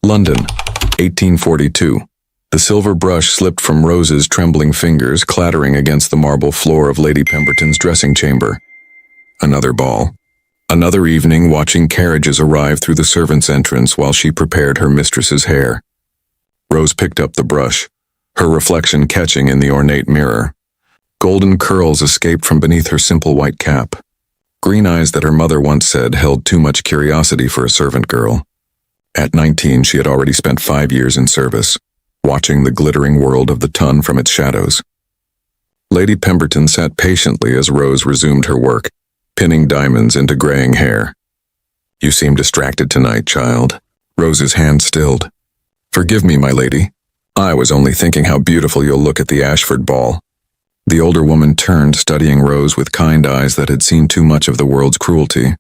London, 1842. The silver brush slipped from Rose's trembling fingers, clattering against the marble floor of Lady Pemberton's dressing chamber. Another ball. Another evening watching carriages arrive through the servants' entrance while she prepared her mistress's hair. Rose picked up the brush, her reflection catching in the ornate mirror. Golden curls escaped from beneath her simple white cap. Green eyes that her mother once said held too much curiosity for a servant girl. At 19, she had already spent 5 years in service, watching the glittering world of the Tun from its shadows. Lady Pemberton sat patiently as Rose resumed her work, pinning diamonds into graying hair. "You seem distracted tonight, child." Rose's hand stilled. "Forgive me, my lady. I was only thinking how beautiful you'll look at the Ashford ball." The older woman turned, studying Rose with kind eyes that had seen too much of the world's cruelty.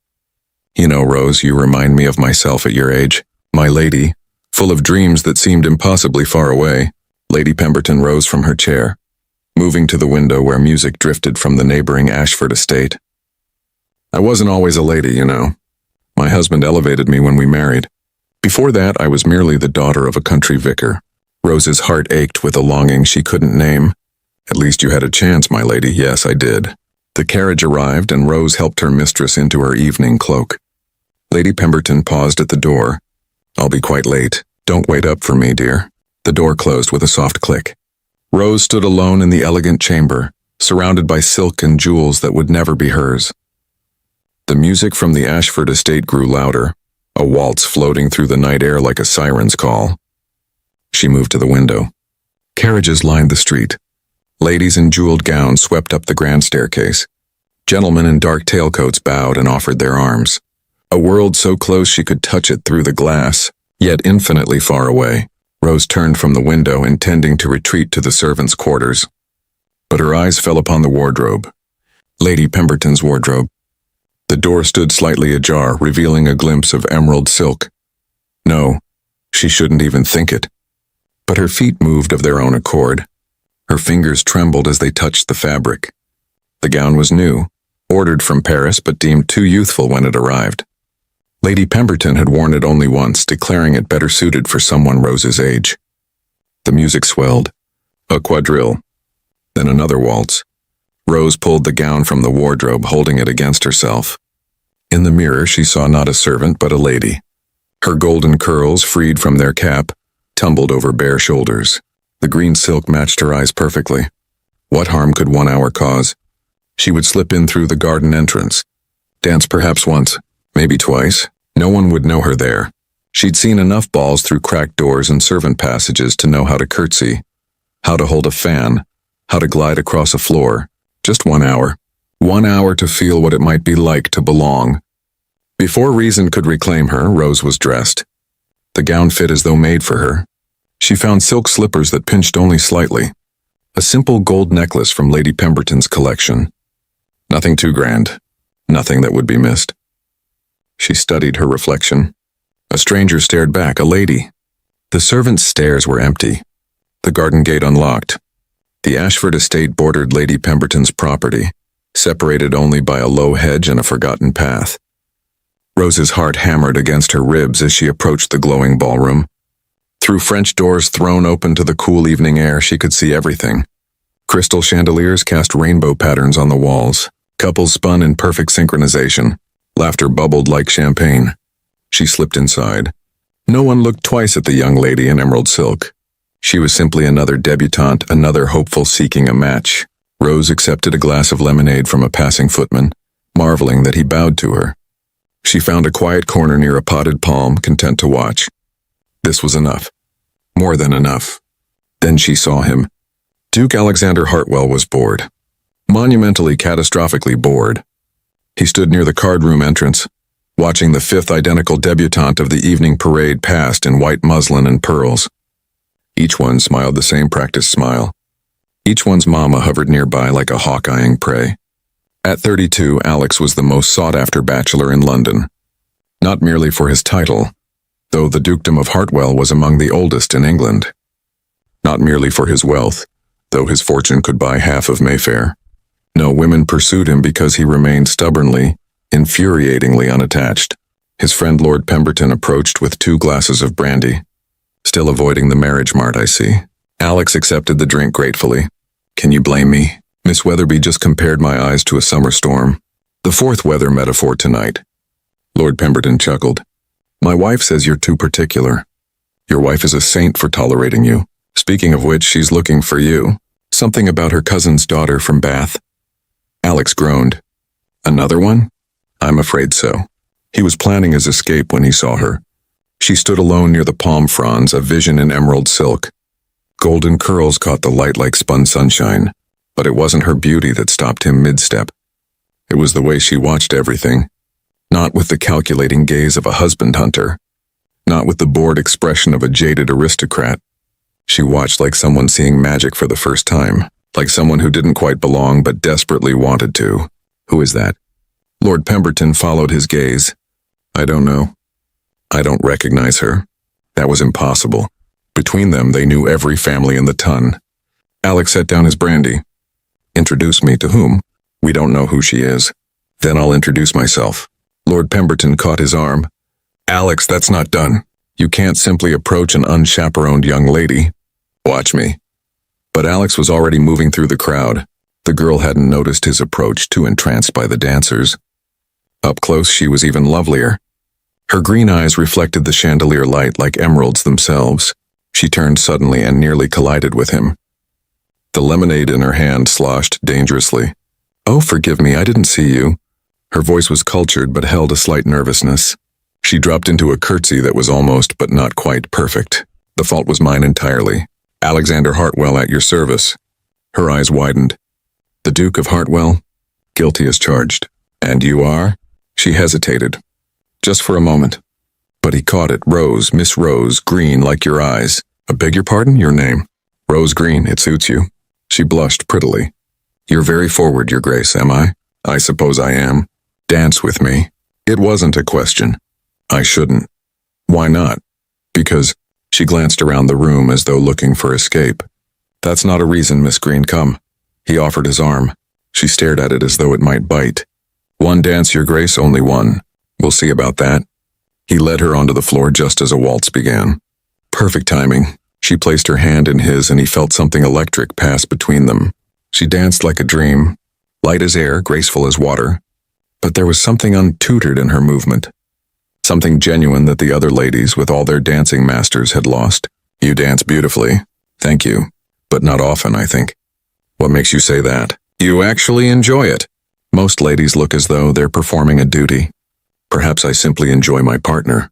"You know, Rose, you remind me of myself at your age, my lady, full of dreams that seemed impossibly far away." Lady Pemberton rose from her chair, moving to the window where music drifted from the neighboring Ashford estate. "I wasn't always a lady, you know. My husband elevated me when we married. Before that, I was merely the daughter of a country vicar." Rose's heart ached with a longing she couldn't name. "At least you had a chance, my lady." "Yes, I did." The carriage arrived, and Rose helped her mistress into her evening cloak. Lady Pemberton paused at the door. "I'll be quite late. Don't wait up for me, dear." The door closed with a soft click. Rose stood alone in the elegant chamber, surrounded by silk and jewels that would never be hers. The music from the Ashford estate grew louder, a waltz floating through the night air like a siren's call. She moved to the window. Carriages lined the street. Ladies in jeweled gowns swept up the grand staircase. Gentlemen in dark tailcoats bowed and offered their arms. A world so close she could touch it through the glass, yet infinitely far away. Rose turned from the window, intending to retreat to the servants' quarters. But her eyes fell upon the wardrobe. Lady Pemberton's wardrobe. The door stood slightly ajar, revealing a glimpse of emerald silk. No, she shouldn't even think it. But her feet moved of their own accord. Her fingers trembled as they touched the fabric. The gown was new, ordered from Paris but deemed too youthful when it arrived. Lady Pemberton had worn it only once, declaring it better suited for someone Rose's age. The music swelled. A quadrille. Then another waltz. Rose pulled the gown from the wardrobe, holding it against herself. In the mirror, she saw not a servant but a lady. Her golden curls, freed from their cap, tumbled over bare shoulders. The green silk matched her eyes perfectly. What harm could 1 hour cause? She would slip in through the garden entrance. Dance perhaps once, maybe twice. No one would know her there. She'd seen enough balls through cracked doors and servant passages to know how to curtsy, how to hold a fan, how to glide across a floor. Just 1 hour. 1 hour to feel what it might be like to belong. Before reason could reclaim her, Rose was dressed. The gown fit as though made for her. She found silk slippers that pinched only slightly. A simple gold necklace from Lady Pemberton's collection. Nothing too grand. Nothing that would be missed. She studied her reflection. A stranger stared back, a lady. The servants' stairs were empty. The garden gate unlocked. The Ashford estate bordered Lady Pemberton's property, separated only by a low hedge and a forgotten path. Rose's heart hammered against her ribs as she approached the glowing ballroom. Through French doors thrown open to the cool evening air, she could see everything. Crystal chandeliers cast rainbow patterns on the walls. Couples spun in perfect synchronization. Laughter bubbled like champagne. She slipped inside. No one looked twice at the young lady in emerald silk. She was simply another debutante, another hopeful seeking a match. Rose accepted a glass of lemonade from a passing footman, marveling that he bowed to her. She found a quiet corner near a potted palm, content to watch. This was enough. More than enough. Then she saw him. Duke Alexander Hartwell was bored. Monumentally, catastrophically bored. He stood near the card-room entrance, watching the fifth identical debutante of the evening parade past in white muslin and pearls. Each one smiled the same practiced smile. Each one's mama hovered nearby like a hawk eyeing prey. At 32, Alex was the most sought-after bachelor in London. Not merely for his title, though the dukedom of Hartwell was among the oldest in England. Not merely for his wealth, though his fortune could buy half of Mayfair. No, women pursued him because he remained stubbornly, infuriatingly unattached. His friend Lord Pemberton approached with 2 glasses of brandy. Still avoiding the marriage mart, I see. Alex accepted the drink gratefully. Can you blame me? Miss Weatherby just compared my eyes to a summer storm. The fourth weather metaphor tonight. Lord Pemberton chuckled. My wife says you're too particular. Your wife is a saint for tolerating you. Speaking of which, she's looking for you. Something about her cousin's daughter from Bath. Alex groaned. Another one? I'm afraid so. He was planning his escape when he saw her. She stood alone near the palm fronds, a vision in emerald silk. Golden curls caught the light like spun sunshine, but it wasn't her beauty that stopped him mid-step. It was the way she watched everything, not with the calculating gaze of a husband hunter, not with the bored expression of a jaded aristocrat. She watched like someone seeing magic for the first time, like someone who didn't quite belong but desperately wanted to. Who is that? Lord Pemberton followed his gaze. I don't know. I don't recognize her. That was impossible. Between them, they knew every family in the ton. Alex set down his brandy. Introduce me to whom? We don't know who she is. Then I'll introduce myself. Lord Pemberton caught his arm. Alex, that's not done. You can't simply approach an unchaperoned young lady. Watch me. But Alex was already moving through the crowd. The girl hadn't noticed his approach, too entranced by the dancers. Up close, she was even lovelier. Her green eyes reflected the chandelier light like emeralds themselves. She turned suddenly and nearly collided with him. The lemonade in her hand sloshed dangerously. Oh, forgive me, I didn't see you. Her voice was cultured but held a slight nervousness. She dropped into a curtsy that was almost but not quite perfect. The fault was mine entirely. Alexander Hartwell at your service. Her eyes widened. The Duke of Hartwell? Guilty as charged. And you are? She hesitated. Just for a moment. But he caught it. Rose, Miss Rose, Green, like your eyes. I beg your pardon, your name? Rose Green, it suits you. She blushed prettily. You're very forward, your grace, am I? I suppose I am. Dance with me. It wasn't a question. I shouldn't. Why not? Because, she glanced around the room as though looking for escape. That's not a reason, Miss Green, come. He offered his arm. She stared at it as though it might bite. One dance, your grace, only one. We'll see about that. He led her onto the floor just as a waltz began. Perfect timing. She placed her hand in his and he felt something electric pass between them. She danced like a dream, light as air, graceful as water. But there was something untutored in her movement. Something genuine that the other ladies, with all their dancing masters, had lost. You dance beautifully. Thank you. But not often, I think. What makes you say that? You actually enjoy it. Most ladies look as though they're performing a duty. Perhaps I simply enjoy my partner.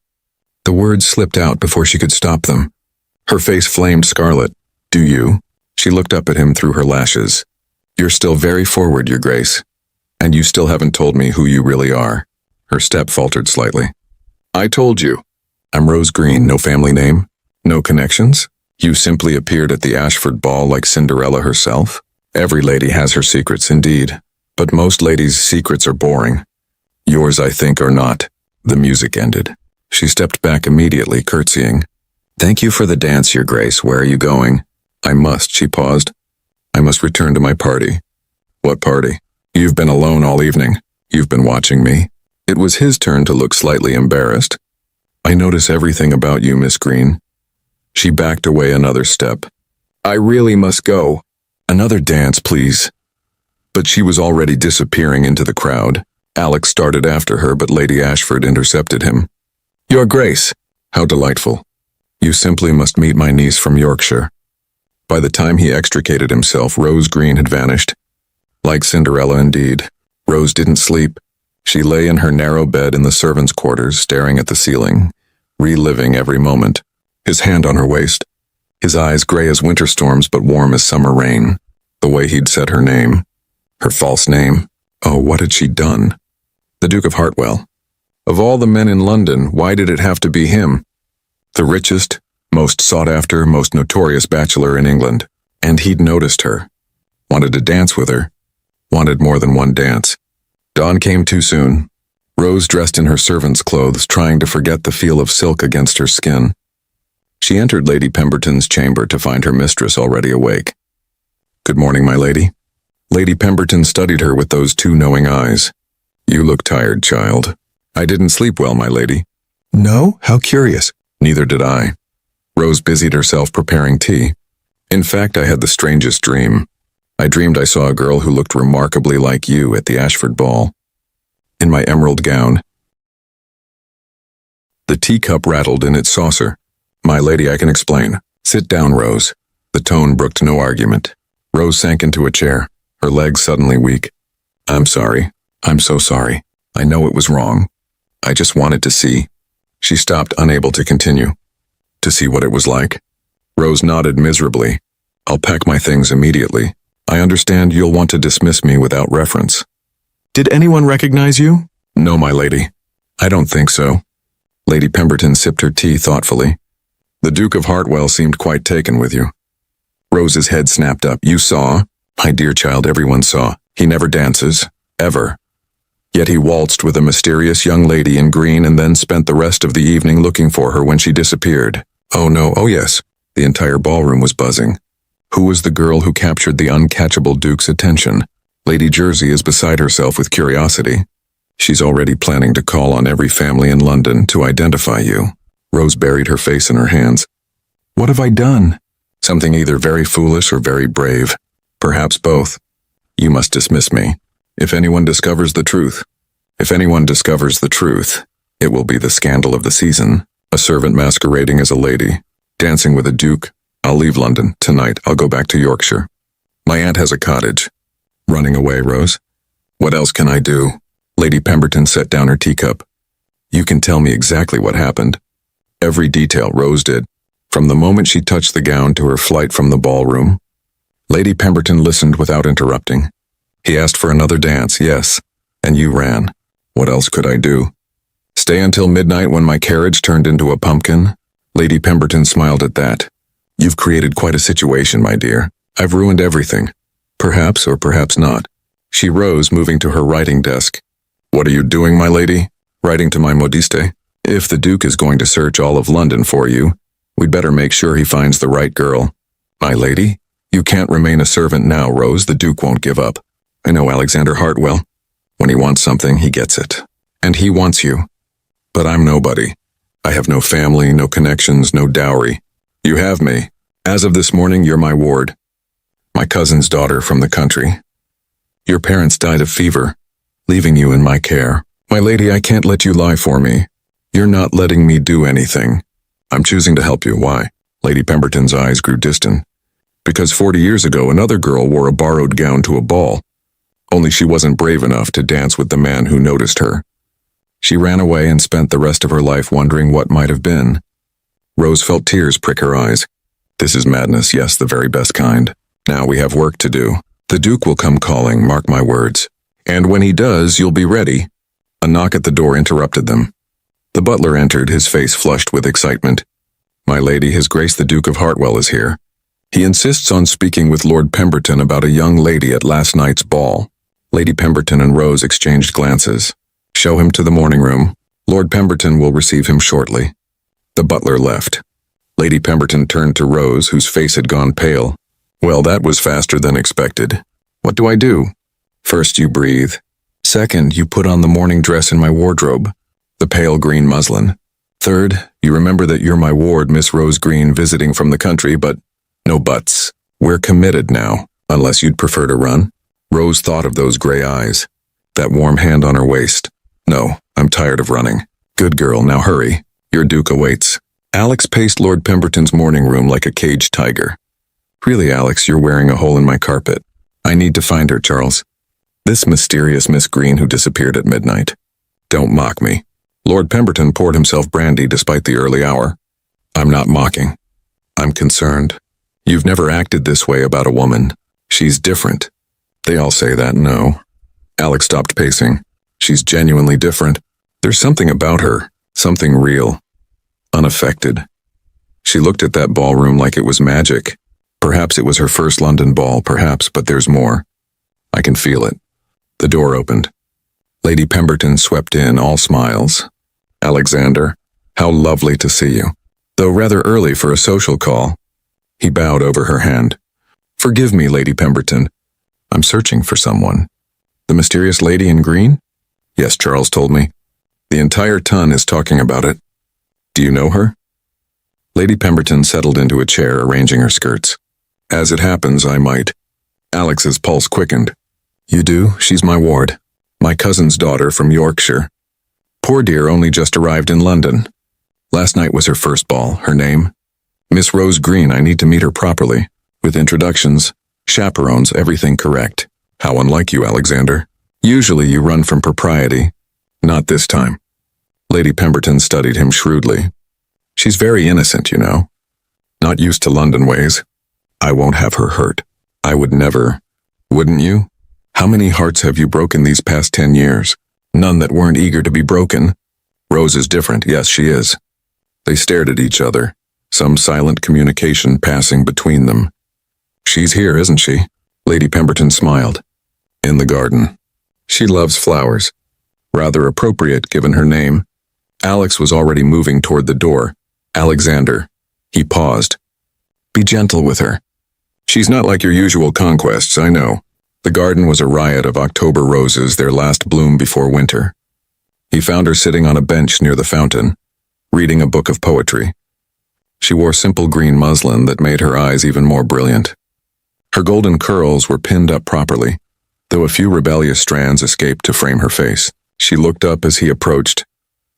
The words slipped out before she could stop them. Her face flamed scarlet. Do you? She looked up at him through her lashes. You're still very forward, your grace. And you still haven't told me who you really are. Her step faltered slightly. I told you. I'm Rose Green, no family name, no connections. You simply appeared at the Ashford ball like Cinderella herself. Every lady has her secrets, indeed. But most ladies' secrets are boring. Yours, I think, are not. The music ended. She stepped back immediately, curtsying. Thank you for the dance, your grace. Where are you going? I must, she paused. I must return to my party. What party? You've been alone all evening. You've been watching me. It was his turn to look slightly embarrassed. I notice everything about you, Miss Green. She backed away another step. I really must go. Another dance, please. But she was already disappearing into the crowd. Alex started after her, but Lady Ashford intercepted him. Your Grace. How delightful. You simply must meet my niece from Yorkshire. By the time he extricated himself, Rose Green had vanished. Like Cinderella indeed. Rose didn't sleep. She lay in her narrow bed in the servants' quarters, staring at the ceiling, reliving every moment. His hand on her waist. His eyes gray as winter storms but warm as summer rain. The way he'd said her name. Her false name. Oh, what had she done? The Duke of Hartwell. Of all the men in London, why did it have to be him? The richest, most sought-after, most notorious bachelor in England. And he'd noticed her. Wanted to dance with her. Wanted more than one dance. Dawn came too soon. Rose dressed in her servant's clothes, trying to forget the feel of silk against her skin. She entered Lady Pemberton's chamber to find her mistress already awake. Good morning, my lady. Lady Pemberton studied her with those two knowing eyes. You look tired, child. I didn't sleep well, my lady. No? How curious. Neither did I. Rose busied herself preparing tea. In fact, I had the strangest dream. I dreamed I saw a girl who looked remarkably like you at the Ashford ball. In my emerald gown. The teacup rattled in its saucer. My lady, I can explain. Sit down, Rose. The tone brooked no argument. Rose sank into a chair, her legs suddenly weak. I'm sorry. I'm so sorry. I know it was wrong. I just wanted to see. She stopped, unable to continue. To see what it was like. Rose nodded miserably. I'll pack my things immediately. I understand you'll want to dismiss me without reference. Did anyone recognize you? No, my lady. I don't think so. Lady Pemberton sipped her tea thoughtfully. The Duke of Hartwell seemed quite taken with you. Rose's head snapped up. You saw? My dear child, everyone saw. He never dances. Ever. Yet he waltzed with a mysterious young lady in green and then spent the rest of the evening looking for her when she disappeared. Oh no, oh yes. The entire ballroom was buzzing. Who was the girl who captured the uncatchable Duke's attention? Lady Jersey is beside herself with curiosity. She's already planning to call on every family in London to identify you. Rose buried her face in her hands. What have I done? Something either very foolish or very brave. Perhaps both. You must dismiss me. If anyone discovers the truth, it will be the scandal of the season. A servant masquerading as a lady, dancing with a duke. I'll leave London. Tonight, I'll go back to Yorkshire. My aunt has a cottage. Running away, Rose? What else can I do? Lady Pemberton set down her teacup. You can tell me exactly what happened. Every detail, Rose did. From the moment she touched the gown to her flight from the ballroom. Lady Pemberton listened without interrupting. He asked for another dance, yes, and you ran. What else could I do? Stay until midnight when my carriage turned into a pumpkin? Lady Pemberton smiled at that. You've created quite a situation, my dear. I've ruined everything. Perhaps or perhaps not. She rose, moving to her writing desk. What are you doing, my lady? Writing to my modiste. If the Duke is going to search all of London for you, we'd better make sure he finds the right girl. My lady? You can't remain a servant now, Rose. The Duke won't give up. I know Alexander Hartwell. When he wants something, he gets it. And he wants you. But I'm nobody. I have no family, no connections, no dowry. You have me. As of this morning, you're my ward. My cousin's daughter from the country. Your parents died of fever, leaving you in my care. My lady, I can't let you lie for me. You're not letting me do anything. I'm choosing to help you. Why? Lady Pemberton's eyes grew distant. Because 40 years ago, another girl wore a borrowed gown to a ball. Only she wasn't brave enough to dance with the man who noticed her. She ran away and spent the rest of her life wondering what might have been. Rose felt tears prick her eyes. This is madness, yes, the very best kind. Now we have work to do. The Duke will come calling, mark my words. And when he does, you'll be ready. A knock at the door interrupted them. The butler entered, his face flushed with excitement. My lady, His Grace the Duke of Hartwell is here. He insists on speaking with Lord Pemberton about a young lady at last night's ball. Lady Pemberton and Rose exchanged glances. Show him to the morning room. Lord Pemberton will receive him shortly. The butler left. Lady Pemberton turned to Rose, whose face had gone pale. Well, that was faster than expected. What do I do? First, you breathe. Second, you put on the morning dress in my wardrobe, the pale green muslin. Third, you remember that you're my ward, Miss Rose Green, visiting from the country, but no buts. We're committed now, unless you'd prefer to run. Rose thought of those gray eyes, that warm hand on her waist. No, I'm tired of running. Good girl, now hurry. Your Duke awaits. Alex paced Lord Pemberton's morning room like a caged tiger. Really, Alex, you're wearing a hole in my carpet. I need to find her, Charles. This mysterious Miss Green who disappeared at midnight. Don't mock me. Lord Pemberton poured himself brandy despite the early hour. I'm not mocking. I'm concerned. You've never acted this way about a woman. She's different. They all say that, no. Alex stopped pacing. She's genuinely different. There's something about her, something real, unaffected. She looked at that ballroom like it was magic. Perhaps it was her first London ball, perhaps, but there's more. I can feel it. The door opened. Lady Pemberton swept in, all smiles. Alexander, how lovely to see you. Though rather early for a social call. He bowed over her hand. Forgive me, Lady Pemberton. I'm searching for someone. The mysterious lady in green? Yes, Charles told me. The entire ton is talking about it. Do you know her? Lady Pemberton settled into a chair, arranging her skirts. As it happens, I might. Alex's pulse quickened. You do? She's my ward. My cousin's daughter from Yorkshire. Poor dear only just arrived in London. Last night was her first ball. Her name? Miss Rose Green. I need to meet her properly. With introductions, chaperones, everything correct. How unlike you, Alexander. Usually you run from propriety. Not this time. Lady Pemberton studied him shrewdly. She's very innocent, you know. Not used to London ways. I won't have her hurt. I would never. Wouldn't you? How many hearts have you broken these past 10 years? None that weren't eager to be broken. Rose is different. Yes, she is. They stared at each other, some silent communication passing between them. She's here, isn't she? Lady Pemberton smiled. In the garden. She loves flowers. Rather appropriate given her name. Alex was already moving toward the door. Alexander. He paused. Be gentle with her. She's not like your usual conquests, I know. The garden was a riot of October roses, their last bloom before winter. He found her sitting on a bench near the fountain, reading a book of poetry. She wore simple green muslin that made her eyes even more brilliant. Her golden curls were pinned up properly, though a few rebellious strands escaped to frame her face. She looked up as he approached,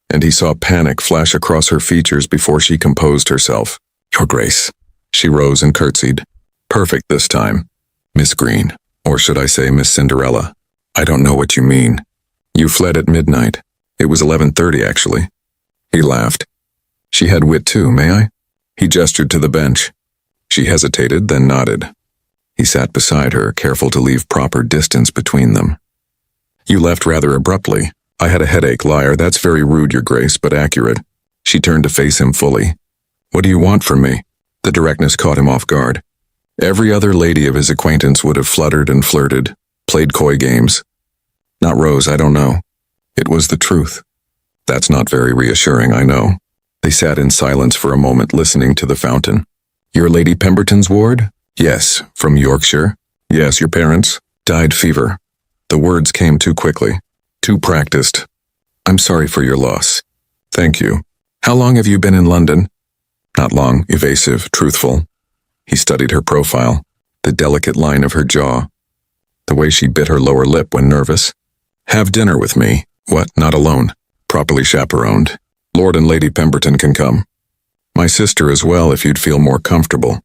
and he saw panic flash across her features before she composed herself. Your Grace. She rose and curtsied. Perfect this time. Miss Green. Or should I say Miss Cinderella? I don't know what you mean. You fled at midnight. It was 11:30 actually. He laughed. She had wit too, may I? He gestured to the bench. She hesitated, then nodded. He sat beside her, careful to leave proper distance between them. You left rather abruptly. I had a headache, liar. That's very rude, Your Grace, but accurate. She turned to face him fully. What do you want from me? The directness caught him off guard. Every other lady of his acquaintance would have fluttered and flirted, played coy games. Not Rose, I don't know. It was the truth. That's not very reassuring, I know. They sat in silence for a moment, listening to the fountain. Your Lady Pemberton's ward? Yes. From Yorkshire? Yes, your parents? Died fever. The words came too quickly. Too practiced. I'm sorry for your loss. Thank you. How long have you been in London? Not long, evasive, truthful. He studied her profile, the delicate line of her jaw, the way she bit her lower lip when nervous. Have dinner with me. What, not alone? Properly chaperoned. Lord and Lady Pemberton can come. My sister as well, if you'd feel more comfortable.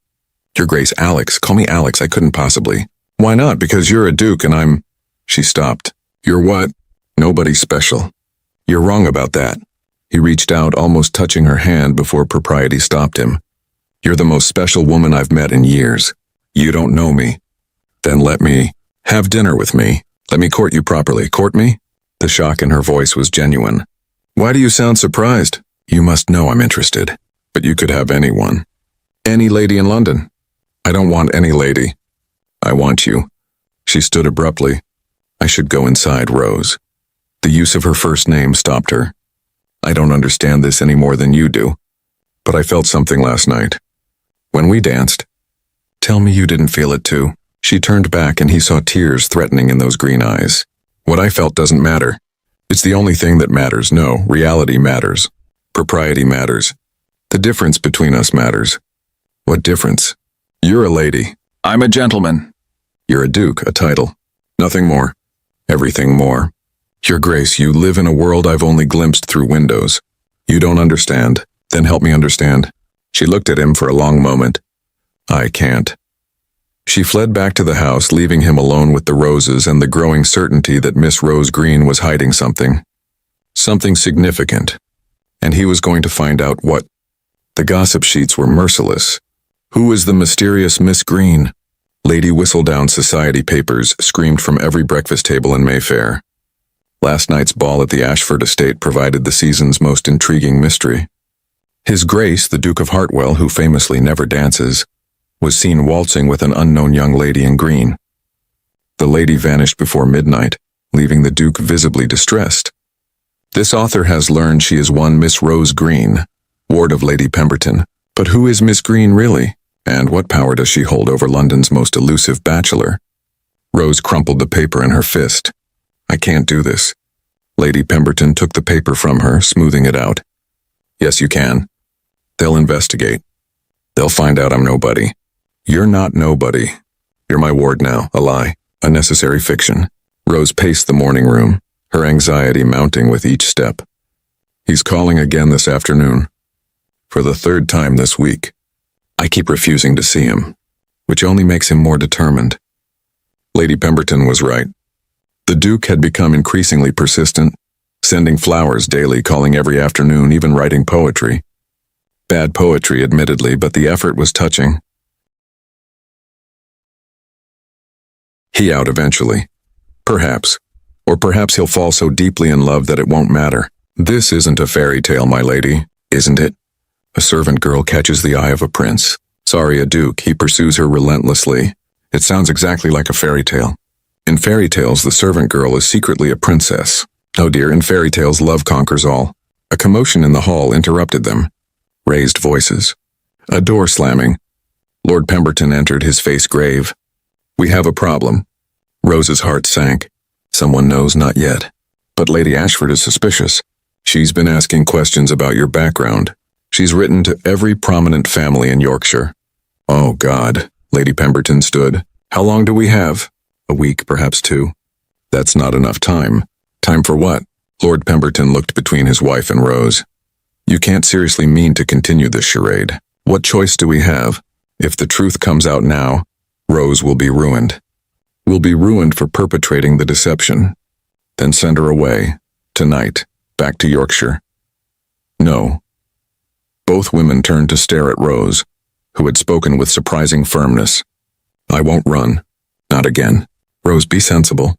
Your Grace, Alex. Call me Alex, I couldn't possibly. Why not? Because you're a duke and I'm... She stopped. You're what? Nobody special. You're wrong about that. He reached out, almost touching her hand before propriety stopped him. You're the most special woman I've met in years. You don't know me. Then let me have dinner with me. Let me court you properly. Court me? The shock in her voice was genuine. Why do you sound surprised? You must know I'm interested. But you could have anyone. Any lady in London. I don't want any lady. I want you. She stood abruptly. I should go inside, Rose. The use of her first name stopped her. I don't understand this any more than you do. But I felt something last night. When we danced. Tell me you didn't feel it too. She turned back and he saw tears threatening in those green eyes. What I felt doesn't matter. It's the only thing that matters. No, reality matters. Propriety matters. The difference between us matters. What difference? You're a lady. I'm a gentleman. You're a duke, a title. Nothing more. Everything more. Your Grace, you live in a world I've only glimpsed through windows. You don't understand. Then help me understand. She looked at him for a long moment. I can't. She fled back to the house, leaving him alone with the roses and the growing certainty that Miss Rose Green was hiding something. Something significant. And he was going to find out what. The gossip sheets were merciless. Who is the mysterious Miss Green? Lady Whistledown society papers screamed from every breakfast table in Mayfair. Last night's ball at the Ashford estate provided the season's most intriguing mystery. His Grace, the Duke of Hartwell, who famously never dances, was seen waltzing with an unknown young lady in green. The lady vanished before midnight, leaving the Duke visibly distressed. This author has learned she is one Miss Rose Green, ward of Lady Pemberton. But who is Miss Green really? And what power does she hold over London's most elusive bachelor? Rose crumpled the paper in her fist. I can't do this. Lady Pemberton took the paper from her, smoothing it out. Yes, you can. They'll investigate. They'll find out I'm nobody. You're not nobody. You're my ward now, a lie, a necessary fiction. Rose paced the morning room, her anxiety mounting with each step. He's calling again this afternoon. For the third time this week. I keep refusing to see him, which only makes him more determined. Lady Pemberton was right. The Duke had become increasingly persistent, sending flowers daily, calling every afternoon, even writing poetry. Bad poetry, admittedly, but the effort was touching. He out eventually. Perhaps. Or perhaps he'll fall so deeply in love that it won't matter. This isn't a fairy tale, my lady, isn't it? A servant girl catches the eye of a prince. Sorry, a duke, he pursues her relentlessly. It sounds exactly like a fairy tale. In fairy tales, the servant girl is secretly a princess. Oh dear, in fairy tales, love conquers all. A commotion in the hall interrupted them. Raised voices. A door slamming. Lord Pemberton entered, his face grave. We have a problem. Rose's heart sank. Someone knows, not yet. But Lady Ashford is suspicious. She's been asking questions about your background. She's written to every prominent family in Yorkshire. Oh, God. Lady Pemberton stood. How long do we have? A week, perhaps 2. That's not enough time. Time for what? Lord Pemberton looked between his wife and Rose. You can't seriously mean to continue this charade. What choice do we have? If the truth comes out now, Rose will be ruined. We'll be ruined for perpetrating the deception. Then send her away, tonight, back to Yorkshire. No. Both women turned to stare at Rose, who had spoken with surprising firmness. I won't run. Not again. Rose, be sensible.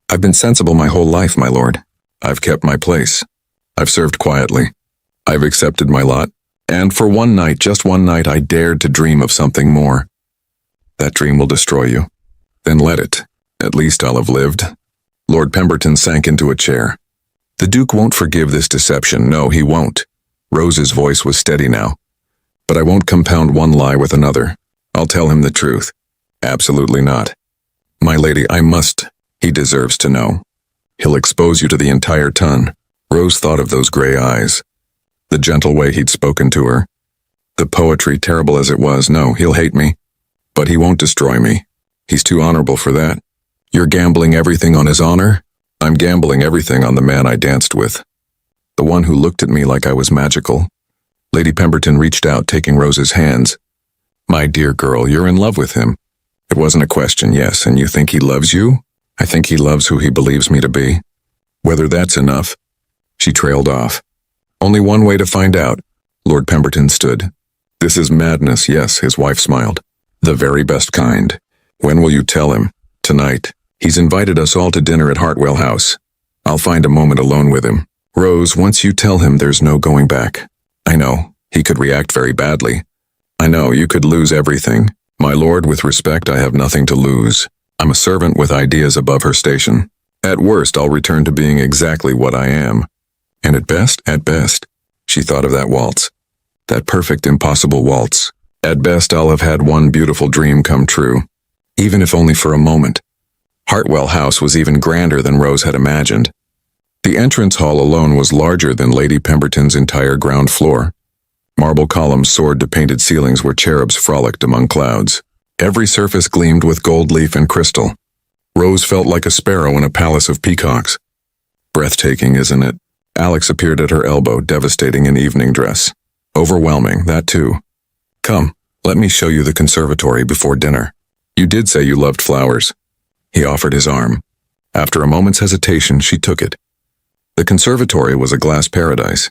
I've been sensible my whole life, my lord. I've kept my place. I've served quietly. I've accepted my lot. And for one night, just one night, I dared to dream of something more. That dream will destroy you. Then let it. At least I'll have lived. Lord Pemberton sank into a chair. The Duke won't forgive this deception. No, he won't. Rose's voice was steady now. But I won't compound one lie with another. I'll tell him the truth. Absolutely not. My lady, I must. He deserves to know. He'll expose you to the entire ton. Rose thought of those gray eyes. The gentle way he'd spoken to her. The poetry, terrible as it was. No, he'll hate me. But he won't destroy me. He's too honorable for that. You're gambling everything on his honor? I'm gambling everything on the man I danced with. The one who looked at me like I was magical. Lady Pemberton reached out, taking Rose's hands. My dear girl, you're in love with him. It wasn't a question, yes, and you think he loves you? I think he loves who he believes me to be. Whether that's enough? She trailed off. Only one way to find out. Lord Pemberton stood. This is madness, yes, his wife smiled. The very best kind. When will you tell him? Tonight. He's invited us all to dinner at Hartwell House. I'll find a moment alone with him. Rose, once you tell him, there's no going back. I know. He could react very badly. I know, you could lose everything. My lord, with respect, I have nothing to lose. I'm a servant with ideas above her station. At worst, I'll return to being exactly what I am. And at best, she thought of that waltz. That perfect, impossible waltz. At best, I'll have had one beautiful dream come true. Even if only for a moment. Hartwell House was even grander than Rose had imagined. The entrance hall alone was larger than Lady Pemberton's entire ground floor. Marble columns soared to painted ceilings where cherubs frolicked among clouds. Every surface gleamed with gold leaf and crystal. Rose felt like a sparrow in a palace of peacocks. Breathtaking, isn't it? Alex appeared at her elbow, devastating in evening dress. Overwhelming, that too. Come, let me show you the conservatory before dinner. You did say you loved flowers. He offered his arm. After a moment's hesitation, she took it. The conservatory was a glass paradise.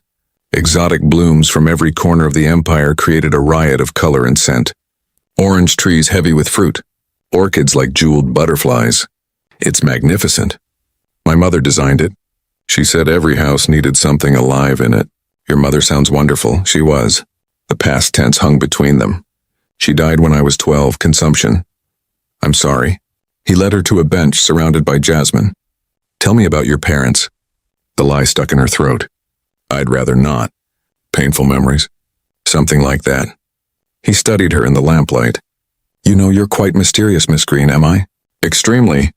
Exotic blooms from every corner of the empire created a riot of color and scent. Orange trees heavy with fruit. Orchids like jeweled butterflies. It's magnificent. My mother designed it. She said every house needed something alive in it. Your mother sounds wonderful. She was. The past tense hung between them. She died when I was 12, consumption. I'm sorry. He led her to a bench surrounded by jasmine. Tell me about your parents. The lie stuck in her throat. I'd rather not. Painful memories. Something like that. He studied her in the lamplight. You know, you're quite mysterious, Miss Green, am I? Extremely.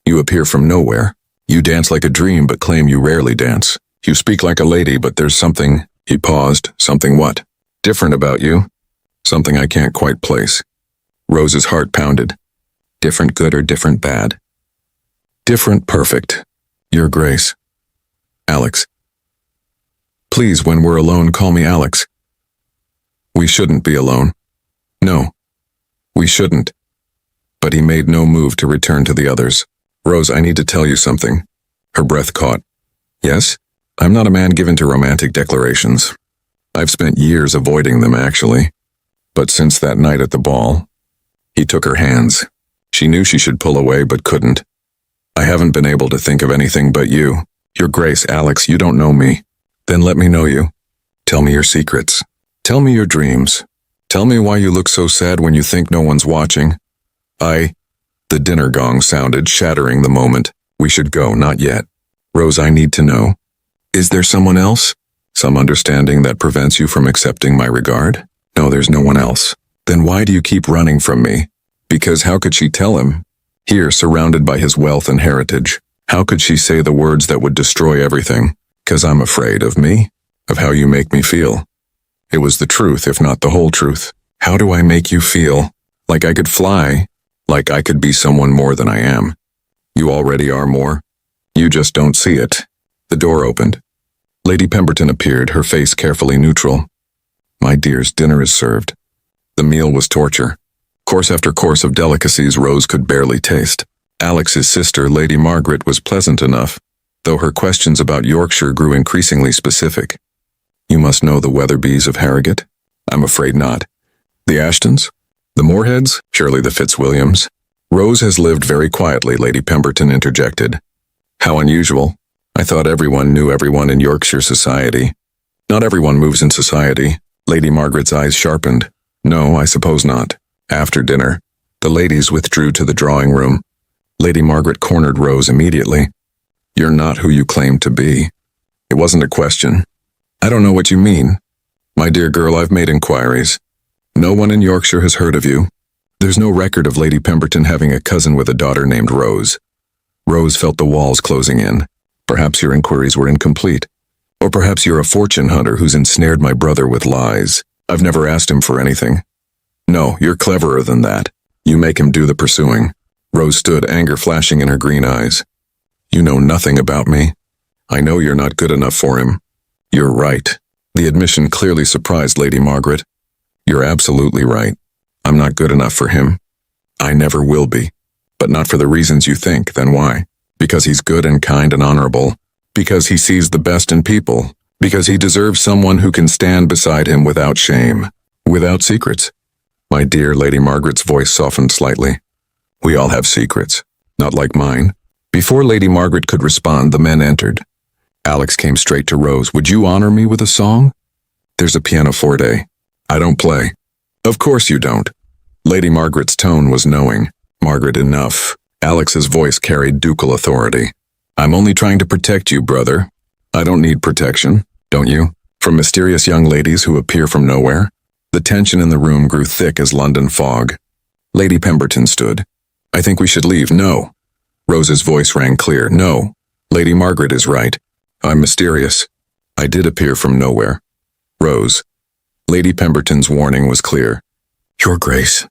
You appear from nowhere. You dance like a dream, but claim you rarely dance. You speak like a lady, but there's something. He paused. Something what? Different about you. Something I can't quite place. Rose's heart pounded. Different good or different bad? Different perfect. Your Grace. Alex. Please, when we're alone, call me Alex. We shouldn't be alone. No. We shouldn't. But he made no move to return to the others. Rose, I need to tell you something. Her breath caught. Yes? I'm not a man given to romantic declarations. I've spent years avoiding them, actually. But since that night at the ball, he took her hands. She knew she should pull away, but couldn't. I haven't been able to think of anything but you. Your Grace, Alex, you don't know me. Then let me know you. Tell me your secrets. Tell me your dreams. Tell me why you look so sad when you think no one's watching. The dinner gong sounded, shattering the moment. We should go, not yet. Rose, I need to know. Is there someone else? Some understanding that prevents you from accepting my regard? No, there's no one else. Then why do you keep running from me? Because how could she tell him? Here, surrounded by his wealth and heritage, how could she say the words that would destroy everything? 'Cause I'm afraid of me? Of how you make me feel? It was the truth, if not the whole truth. How do I make you feel? Like I could fly? Like I could be someone more than I am? You already are more. You just don't see it. The door opened. Lady Pemberton appeared, her face carefully neutral. My dears, dinner is served. The meal was torture. Course after course of delicacies Rose could barely taste. Alex's sister, Lady Margaret, was pleasant enough, though her questions about Yorkshire grew increasingly specific. You must know the Weatherbys of Harrogate? I'm afraid not. The Ashtons? The Moorheads? Surely the Fitzwilliams? Rose has lived very quietly, Lady Pemberton interjected. How unusual. I thought everyone knew everyone in Yorkshire society. Not everyone moves in society. Lady Margaret's eyes sharpened. No, I suppose not. After dinner, the ladies withdrew to the drawing room. Lady Margaret cornered Rose immediately. You're not who you claim to be. It wasn't a question. I don't know what you mean. My dear girl, I've made inquiries. No one in Yorkshire has heard of you. There's no record of Lady Pemberton having a cousin with a daughter named Rose. Rose felt the walls closing in. Perhaps your inquiries were incomplete. Or perhaps you're a fortune hunter who's ensnared my brother with lies. I've never asked him for anything. No, you're cleverer than that. You make him do the pursuing. Rose stood, anger flashing in her green eyes. You know nothing about me. I know you're not good enough for him. You're right. The admission clearly surprised Lady Margaret. You're absolutely right. I'm not good enough for him. I never will be. But not for the reasons you think, then why? Because he's good and kind and honorable. Because he sees the best in people. Because he deserves someone who can stand beside him without shame. Without secrets. My dear, Lady Margaret's voice softened slightly. We all have secrets. Not like mine. Before Lady Margaret could respond, the men entered. Alex came straight to Rose. Would you honor me with a song? There's a pianoforte. I don't play. Of course you don't. Lady Margaret's tone was knowing. Margaret, enough. Alex's voice carried ducal authority. I'm only trying to protect you, brother. I don't need protection, don't you? From mysterious young ladies who appear from nowhere? The tension in the room grew thick as London fog. Lady Pemberton stood. I think we should leave. No. Rose's voice rang clear. No. Lady Margaret is right. I'm mysterious. I did appear from nowhere. Rose. Lady Pemberton's warning was clear. Your Grace.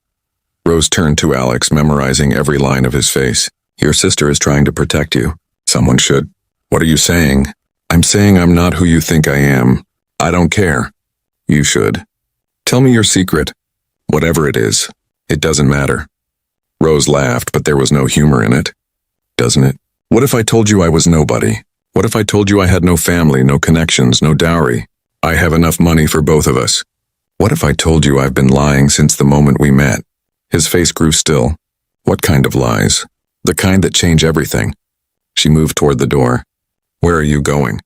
Rose turned to Alex, memorizing every line of his face. Your sister is trying to protect you. Someone should. What are you saying? I'm saying I'm not who you think I am. I don't care. You should. Tell me your secret. Whatever it is. It doesn't matter. Rose laughed, but there was no humor in it. Doesn't it? What if I told you I was nobody? What if I told you I had no family, no connections, no dowry? I have enough money for both of us. What if I told you I've been lying since the moment we met? His face grew still. What kind of lies? The kind that change everything. She moved toward the door. Where are you going?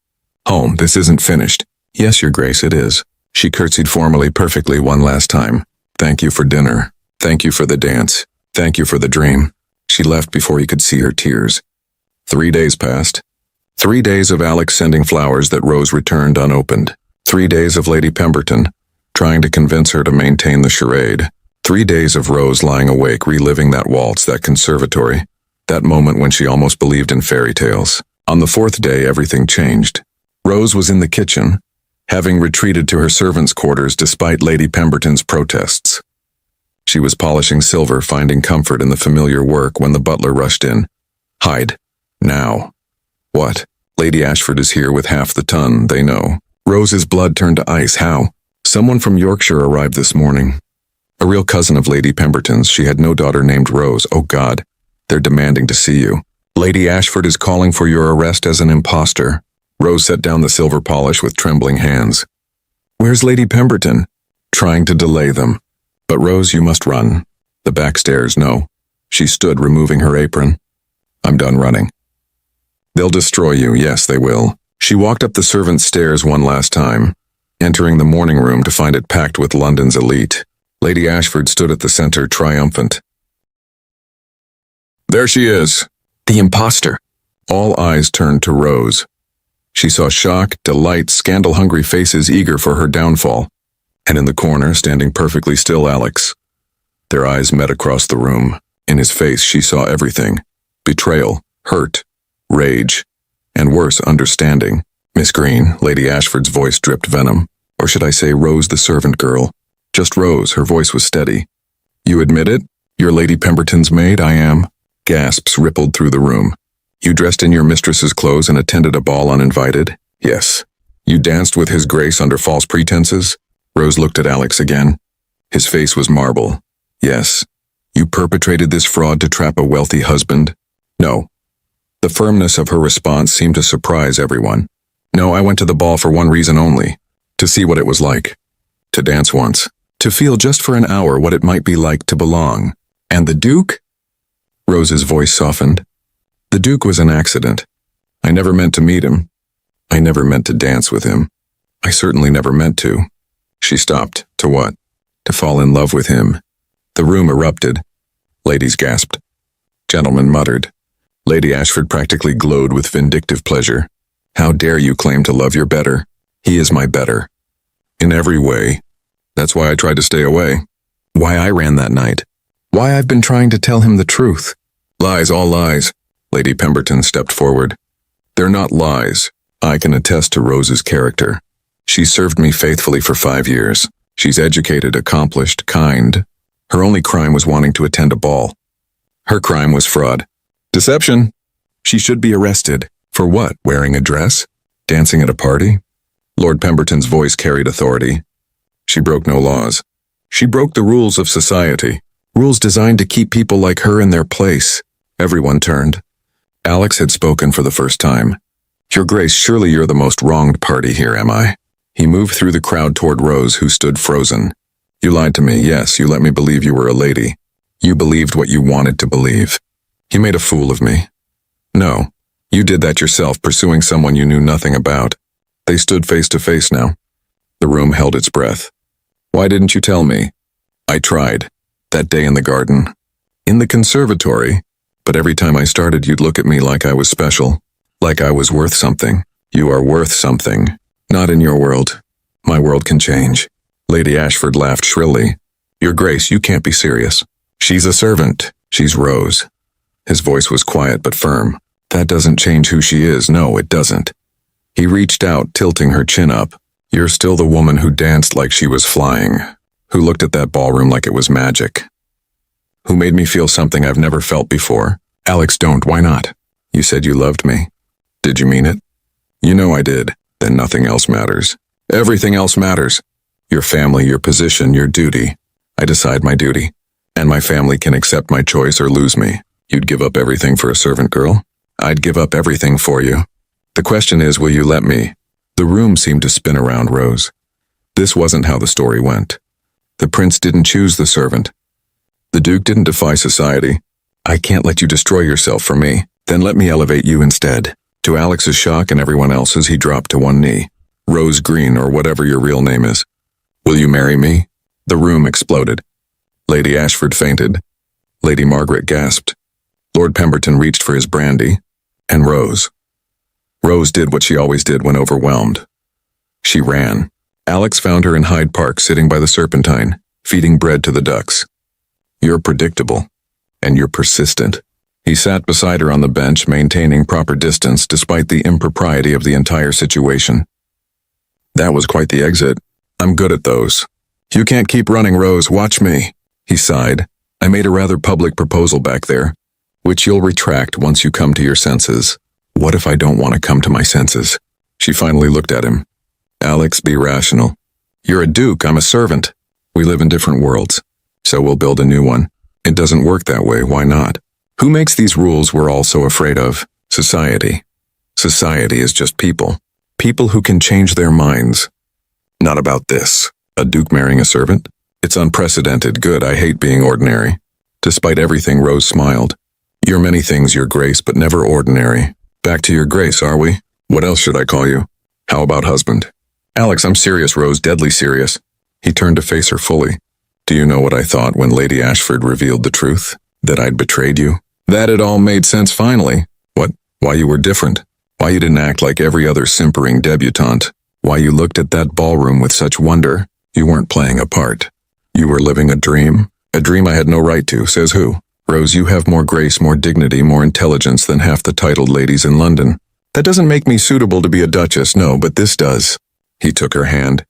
Home. This isn't finished. Yes, Your Grace, it is. She curtsied formally, perfectly, one last time. Thank you for dinner. Thank you for the dance. Thank you for the dream. She left before he could see her tears. 3 days passed. 3 days of Alex sending flowers that Rose returned unopened. 3 days of Lady Pemberton, trying to convince her to maintain the charade. 3 days of Rose lying awake, reliving that waltz, that conservatory, that moment when she almost believed in fairy tales. On the 4th day, everything changed. Rose was in the kitchen, having retreated to her servants' quarters despite Lady Pemberton's protests. She was polishing silver, finding comfort in the familiar work when the butler rushed in. "Hide. Now." "What?" "Lady Ashford is here with half the ton, they know." Rose's blood turned to ice. "How?" "Someone from Yorkshire arrived this morning. A real cousin of Lady Pemberton's. She had no daughter named Rose. Oh God, they're demanding to see you. Lady Ashford is calling for your arrest as an impostor." Rose set down the silver polish with trembling hands. "Where's Lady Pemberton?" "Trying to delay them. But Rose, you must run. The back stairs, no." She stood, removing her apron. "I'm done running." "They'll destroy you, yes they will." She walked up the servants' stairs one last time, entering the morning room to find it packed with London's elite. Lady Ashford stood at the center, triumphant. "There she is." "The imposter." All eyes turned to Rose. She saw shock, delight, scandal-hungry faces eager for her downfall. And in the corner, standing perfectly still, Alex. Their eyes met across the room. In his face she saw everything. Betrayal, hurt, rage, and worse, understanding. "Miss Green," Lady Ashford's voice dripped venom. Or should I say Rose the servant girl? Just Rose, her voice was steady. "You admit it? You're Lady Pemberton's maid?" "I am." Gasps rippled through the room. "You dressed in your mistress's clothes and attended a ball uninvited?" "Yes." "You danced with his grace under false pretenses?" Rose looked at Alex again. His face was marble. "Yes." "You perpetrated this fraud to trap a wealthy husband?" "No." The firmness of her response seemed to surprise everyone. "No, I went to the ball for one reason only. To see what it was like. To dance once. To feel just for an hour what it might be like to belong." "And the Duke?" Rose's voice softened. "The Duke was an accident. I never meant to meet him. I never meant to dance with him. I certainly never meant to." She stopped. "To what?" "To fall in love with him." The room erupted. Ladies gasped. Gentlemen muttered. Lady Ashford practically glowed with vindictive pleasure. "How dare you claim to love your better? He is my better. In every way. That's why I tried to stay away. Why I ran that night. Why I've been trying to tell him the truth." "Lies, all lies." Lady Pemberton stepped forward. "They're not lies. I can attest to Rose's character. She's served me faithfully for 5 years. She's educated, accomplished, kind. Her only crime was wanting to attend a ball. Her crime was fraud. Deception. She should be arrested. For what? Wearing a dress? Dancing at a party?" Lord Pemberton's voice carried authority. "She broke no laws. She broke the rules of society. Rules designed to keep people like her in their place." Everyone turned. Alex had spoken for the first time. "Your Grace, surely you're the most wronged party here, am I?" He moved through the crowd toward Rose, who stood frozen. "You lied to me, yes, you let me believe you were a lady. You believed what you wanted to believe. You made a fool of me. No, you did that yourself, pursuing someone you knew nothing about." They stood face to face now. The room held its breath. "Why didn't you tell me?" "I tried. That day in the garden. In the conservatory. But every time I started, you'd look at me like I was special. Like I was worth something. You are worth something. Not in your world. My world can change." Lady Ashford laughed shrilly. "Your Grace, you can't be serious. She's a servant. She's Rose." His voice was quiet but firm. "That doesn't change who she is. No, it doesn't." He reached out, tilting her chin up. "You're still the woman who danced like she was flying. Who looked at that ballroom like it was magic. Who made me feel something I've never felt before." "Alex, don't. Why not? You said you loved me. Did you mean it?" "You know I did. Then nothing else matters." "Everything else matters. Your family, your position, your duty. I decide my duty. And my family can accept my choice or lose me. You'd give up everything for a servant girl? I'd give up everything for you. The question is, will you let me?" The room seemed to spin around Rose. This wasn't how the story went. The prince didn't choose the servant. The Duke didn't defy society. "I can't let you destroy yourself for me. Then let me elevate you instead." To Alex's shock and everyone else's, he dropped to one knee. "Rose Green, or whatever your real name is. Will you marry me?" The room exploded. Lady Ashford fainted. Lady Margaret gasped. Lord Pemberton reached for his brandy. And Rose. Rose did what she always did when overwhelmed. She ran. Alex found her in Hyde Park, sitting by the Serpentine, feeding bread to the ducks. "You're predictable. And you're persistent." He sat beside her on the bench, maintaining proper distance despite the impropriety of the entire situation. That was quite the exit. I'm good at those. You can't keep running, Rose, watch me. He sighed. I made a rather public proposal back there, which you'll retract once you come to your senses. What if I don't want to come to my senses? She finally looked at him. Alex, be rational. You're a duke, I'm a servant. We live in different worlds, so we'll build a new one. It doesn't work that way, why not? Who makes these rules we're all so afraid of? Society. Society is just people. People who can change their minds. Not about this. A duke marrying a servant? It's unprecedented. Good, I hate being ordinary. Despite everything, Rose smiled. You're many things, Your Grace, but never ordinary. Back to Your Grace, are we? What else should I call you? How about husband? Alex, I'm serious, Rose, deadly serious. He turned to face her fully. Do you know what I thought when Lady Ashford revealed the truth? That I'd betrayed you? That it all made sense finally. What? Why you were different? Why you didn't act like every other simpering debutante? Why you looked at that ballroom with such wonder? You weren't playing a part. You were living a dream. A dream I had no right to, says who? Rose, you have more grace, more dignity, more intelligence than half the titled ladies in London. That doesn't make me suitable to be a duchess, no, but this does. He took her hand.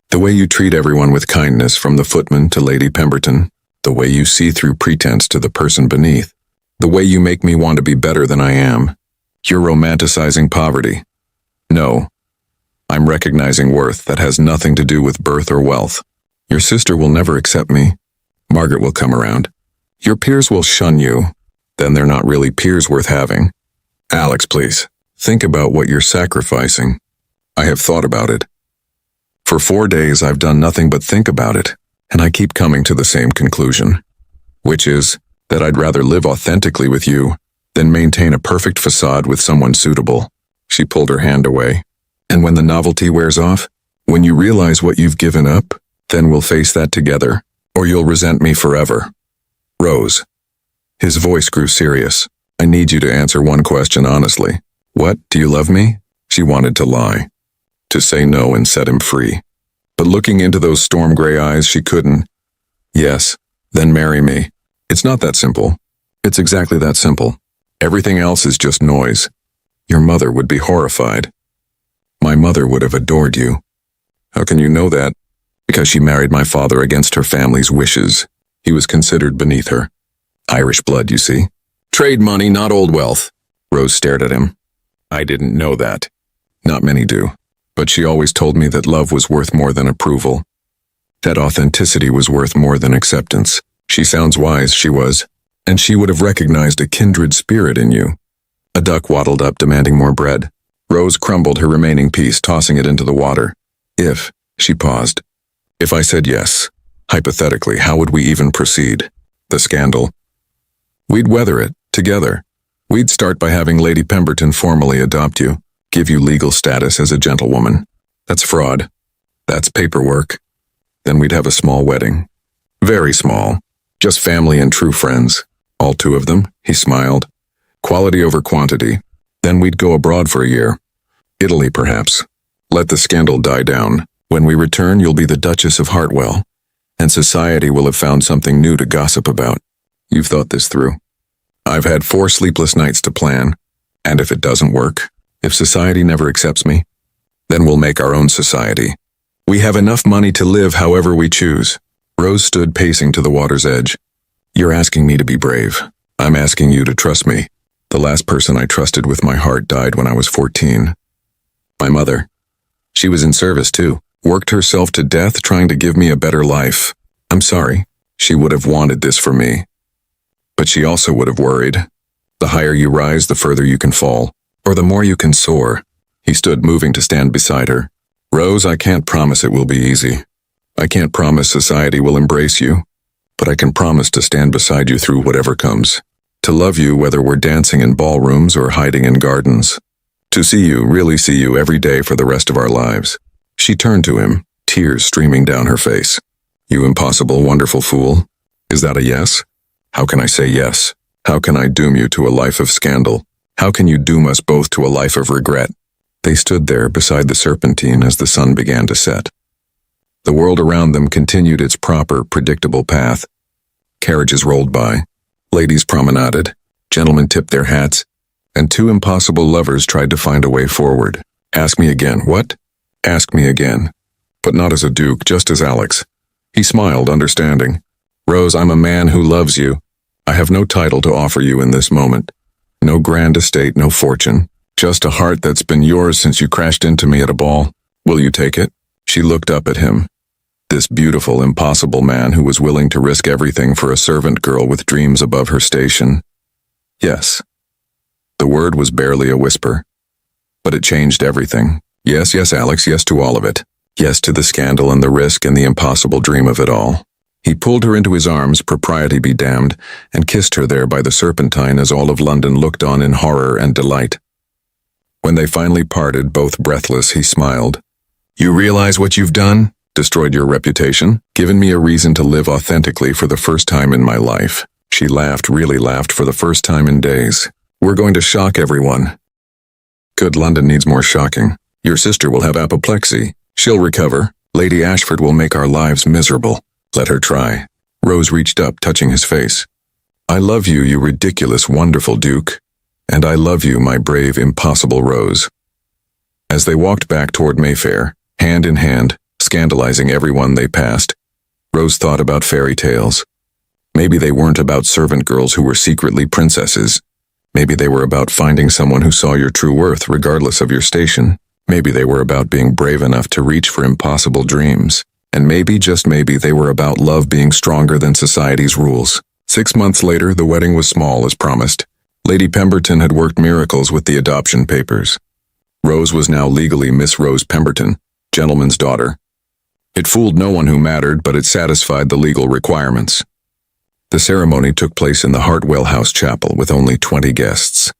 The way you treat everyone with kindness, from the footman to Lady Pemberton. The way you see through pretense to the person beneath. The way you make me want to be better than I am. You're romanticizing poverty. No. I'm recognizing worth that has nothing to do with birth or wealth. Your sister will never accept me. Margaret will come around. Your peers will shun you. Then they're not really peers worth having. Alex, please, think about what you're sacrificing. I have thought about it. For 4 days I've done nothing but think about it, and I keep coming to the same conclusion, which is that I'd rather live authentically with you than maintain a perfect facade with someone suitable. She pulled her hand away. And when the novelty wears off, when you realize what you've given up, then we'll face that together, or you'll resent me forever. Rose. His voice grew serious. I need you to answer one question honestly. What, do you love me? She wanted to lie. To say no and set him free. But looking into those storm-gray eyes, she couldn't. Yes, then marry me. It's not that simple. It's exactly that simple. Everything else is just noise. Your mother would be horrified. My mother would have adored you. How can you know that? Because she married my father against her family's wishes. He was considered beneath her. Irish blood, you see. Trade money, not old wealth. Rose stared at him. I didn't know that. Not many do. But she always told me that love was worth more than approval. That authenticity was worth more than acceptance. She sounds wise, she was. And she would have recognized a kindred spirit in you. A duck waddled up, demanding more bread. Rose crumbled her remaining piece, tossing it into the water. If, she paused. If I said yes, hypothetically, how would we even proceed? The scandal. We'd weather it, together. We'd start by having Lady Pemberton formally adopt you, give you legal status as a gentlewoman. That's fraud. That's paperwork. Then we'd have a small wedding. Very small. Just family and true friends. All 2 of them, he smiled. Quality over quantity. Then we'd go abroad for a year. Italy, perhaps. Let the scandal die down. When we return, you'll be the Duchess of Hartwell, and society will have found something new to gossip about. You've thought this through. I've had 4 sleepless nights to plan, and if it doesn't work, if society never accepts me, then we'll make our own society. We have enough money to live however we choose. Rose stood pacing to the water's edge. You're asking me to be brave. I'm asking you to trust me. The last person I trusted with my heart died when I was 14. My mother. She was in service too, worked herself to death trying to give me a better life. I'm sorry, she would have wanted this for me. But she also would have worried. The higher you rise, the further you can fall, or the more you can soar. He stood, moving to stand beside her. Rose, I can't promise it will be easy. I can't promise society will embrace you, but I can promise to stand beside you through whatever comes. To love you whether we're dancing in ballrooms or hiding in gardens. To see you, really see you every day for the rest of our lives. She turned to him, tears streaming down her face. You impossible, wonderful fool. Is that a yes? How can I say yes? How can I doom you to a life of scandal? How can you doom us both to a life of regret? They stood there beside the Serpentine as the sun began to set. The world around them continued its proper, predictable path. Carriages rolled by. Ladies promenaded, gentlemen tipped their hats, and 2 impossible lovers tried to find a way forward. Ask me again, what? Ask me again. But not as a duke, just as Alex. He smiled, understanding. Rose, I'm a man who loves you. I have no title to offer you in this moment. No grand estate, no fortune. Just a heart that's been yours since you crashed into me at a ball. Will you take it? She looked up at him. This beautiful, impossible man who was willing to risk everything for a servant girl with dreams above her station. Yes. The word was barely a whisper. But it changed everything. Yes, yes, Alex, yes to all of it. Yes to the scandal and the risk and the impossible dream of it all. He pulled her into his arms, propriety be damned, and kissed her there by the Serpentine as all of London looked on in horror and delight. When they finally parted, both breathless, he smiled. You realize what you've done? Destroyed your reputation? Given me a reason to live authentically for the first time in my life. She laughed, really laughed for the first time in days. We're going to shock everyone. Good, London needs more shocking. Your sister will have apoplexy. She'll recover. Lady Ashford will make our lives miserable. Let her try. Rose reached up, touching his face. I love you, you ridiculous, wonderful Duke. And I love you, my brave, impossible Rose. As they walked back toward Mayfair, hand in hand, scandalizing everyone they passed, Rose thought about fairy tales. Maybe they weren't about servant girls who were secretly princesses. Maybe they were about finding someone who saw your true worth regardless of your station. Maybe they were about being brave enough to reach for impossible dreams. And maybe, just maybe, they were about love being stronger than society's rules. 6 months later, the wedding was small as promised. Lady Pemberton had worked miracles with the adoption papers. Rose was now legally Miss Rose Pemberton, gentleman's daughter. It fooled no one who mattered, but it satisfied the legal requirements. The ceremony took place in the Hartwell House Chapel with only 20 guests.